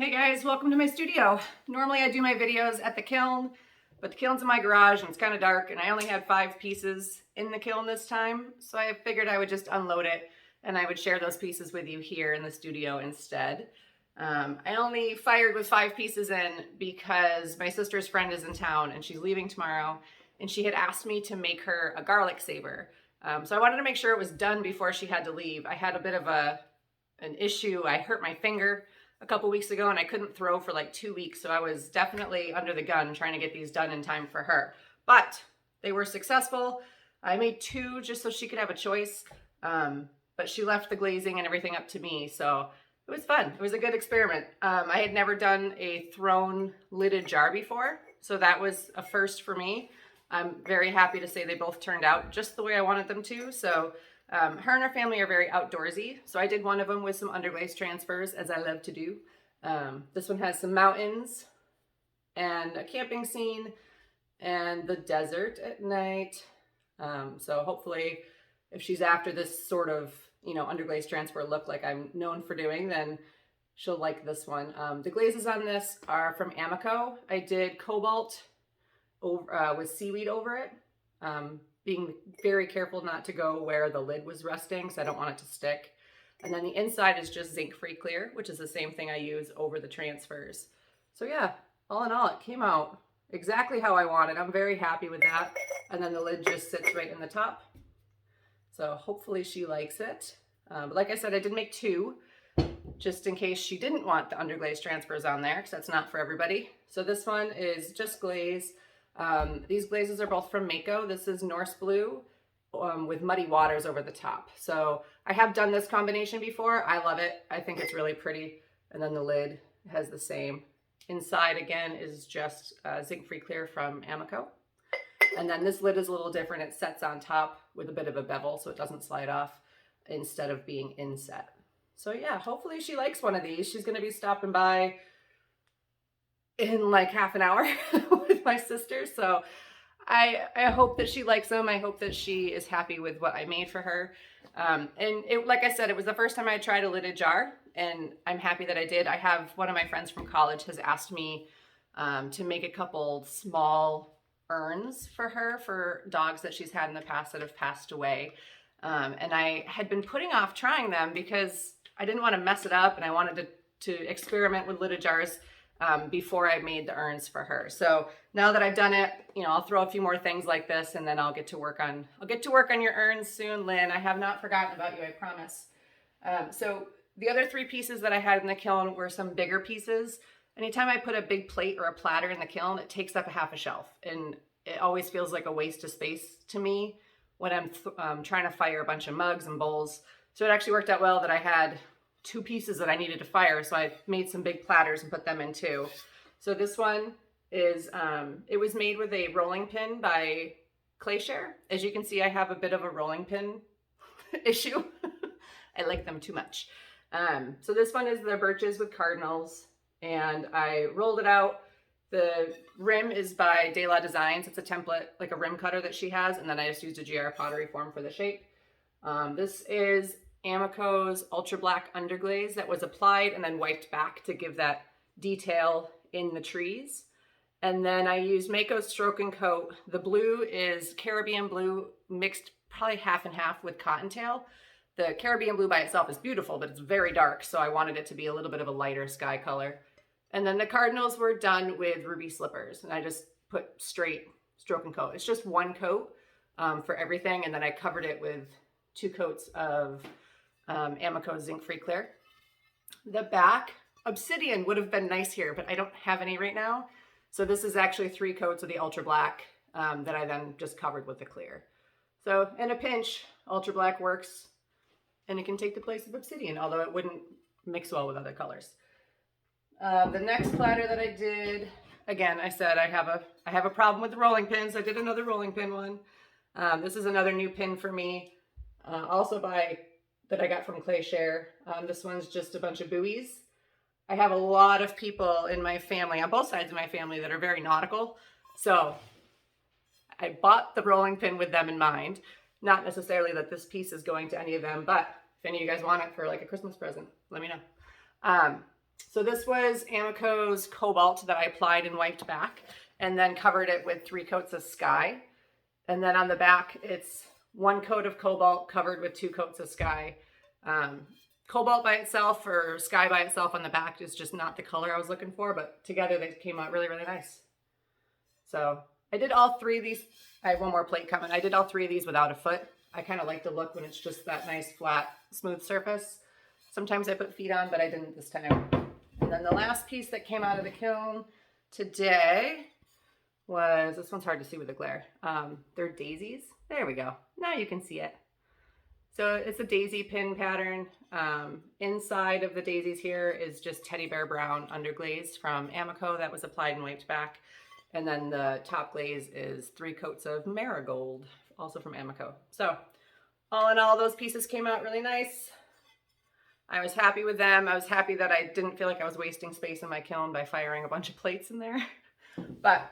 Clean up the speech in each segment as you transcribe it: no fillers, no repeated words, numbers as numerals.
Hey guys, welcome to my studio. Normally I do my videos at the kiln, but the kiln's in my garage and it's kind of dark and I only had 5 pieces in the kiln this time. So I figured I would just unload it and I would share those pieces with you here in the studio instead. I only fired with 5 pieces in because my sister's friend is in town and she's leaving tomorrow and she had asked me to make her a garlic saber. So I wanted to make sure it was done before she had to leave. I had a bit of an issue. I hurt my finger a couple weeks ago and I couldn't throw for like 2 weeks. So I was definitely under the gun trying to get these done in time for her. But they were successful. I made 2 just so she could have a choice. But she left the glazing and everything up to me. So it was fun. It was a good experiment. I had never done a thrown lidded jar before. So that was a first for me. I'm very happy to say they both turned out just the way I wanted them to. So her and her family are very outdoorsy, so I did one of them with some underglaze transfers, as I love to do. This one has some mountains and a camping scene and the desert at night. So hopefully if she's after this sort of, underglaze transfer look like I'm known for doing, then she'll like this one. The glazes on this are from Amico. I did cobalt over, with seaweed over it. Being very careful not to go where the lid was resting because I don't want it to stick. And then the inside is just zinc-free clear, which is the same thing I use over the transfers. So yeah, all in all, it came out exactly how I wanted. I'm very happy with that. And then the lid just sits right in the top. So hopefully she likes it. But like I said, I did make 2 just in case she didn't want the underglaze transfers on there because that's not for everybody. So this one is just glaze. These glazes are both from Mako. This is Norse Blue with muddy waters over the top. So I have done this combination before. I love it. I think it's really pretty. And then the lid has the same. Inside again is just zinc-free clear from Amico. And then this lid is a little different. It sets on top with a bit of a bevel so it doesn't slide off instead of being inset. So yeah, hopefully she likes one of these. She's going to be stopping by in like half an hour with my sister. So I hope that she likes them. I hope that she is happy with what I made for her. And it, like I said, it was the first time I tried a lidded jar and I'm happy that I did. I have one of my friends from college has asked me to make a couple small urns for her for dogs that she's had in the past that have passed away. And I had been putting off trying them because I didn't want to mess it up and I wanted to experiment with lidded jars before I made the urns for her. So now that I've done it, I'll throw a few more things like this and then I'll get to work on your urns soon, Lynn. I have not forgotten about you, I promise. So the other 3 pieces that I had in the kiln were some bigger pieces. Anytime I put a big plate or a platter in the kiln, it takes up a half a shelf. And it always feels like a waste of space to me when I'm trying to fire a bunch of mugs and bowls. So it actually worked out well that I had 2 pieces that I needed to fire, so I made some big platters and put them in too. So this one is, it was made with a rolling pin by Clayshare. As you can see, I have a bit of a rolling pin issue. I like them too much. So this one is the birches with cardinals, and I rolled it out. The rim is by De La Designs. It's a template, like a rim cutter that she has, and then I just used a GR pottery form for the shape. This is Amico's Ultra Black Underglaze that was applied and then wiped back to give that detail in the trees. And then I used Mako's Stroke and Coat. The blue is Caribbean blue mixed probably half and half with cottontail. The Caribbean blue by itself is beautiful, but it's very dark, so I wanted it to be a little bit of a lighter sky color. And then the cardinals were done with ruby slippers, and I just put straight Stroke and Coat. It's just 1 coat for everything, and then I covered it with 2 coats of Amico zinc-free clear. The back, obsidian would have been nice here, but I don't have any right now. So this is actually 3 coats of the Ultra Black that I then just covered with the clear. So in a pinch, Ultra Black works and it can take the place of obsidian, although it wouldn't mix well with other colors. The next platter that I did, again, I said I have a problem with the rolling pins. I did another rolling pin one. This is another new pin for me, also that I got from Clayshare. This one's just a bunch of buoys. I have a lot of people in my family, on both sides of my family, that are very nautical. So I bought the rolling pin with them in mind. Not necessarily that this piece is going to any of them, but if any of you guys want it for like a Christmas present, let me know. So this was Amoco's Cobalt that I applied and wiped back, and then covered it with 3 coats of Sky. And then on the back, it's 1 coat of Cobalt covered with 2 coats of Sky. Cobalt by itself or Sky by itself on the back is just not the color I was looking for, but together they came out really, really nice. So I did all 3 of these. I have one more plate coming. I did all 3 of these without a foot. I kind of like the look when it's just that nice, flat, smooth surface. Sometimes I put feet on, but I didn't this time. And then the last piece that came out of the kiln today was, this one's hard to see with the glare. They're daisies. There we go. Now you can see it. So it's a daisy pin pattern. Inside of the daisies here is just teddy bear brown underglaze from Amoco that was applied and wiped back. And then the top glaze is 3 coats of marigold, also from Amoco. So all in all, those pieces came out really nice. I was happy with them. I was happy that I didn't feel like I was wasting space in my kiln by firing a bunch of plates in there. But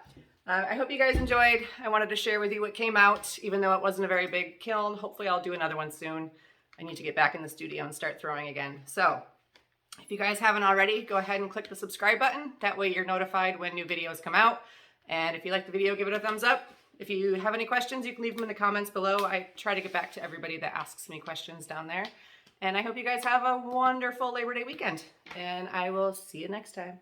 I hope you guys enjoyed. I wanted to share with you what came out, even though it wasn't a very big kiln. Hopefully I'll do another one soon. I need to get back in the studio and start throwing again. So if you guys haven't already, go ahead and click the subscribe button. That way you're notified when new videos come out. And if you like the video, give it a thumbs up. If you have any questions, you can leave them in the comments below. I try to get back to everybody that asks me questions down there. And I hope you guys have a wonderful Labor Day weekend. And I will see you next time.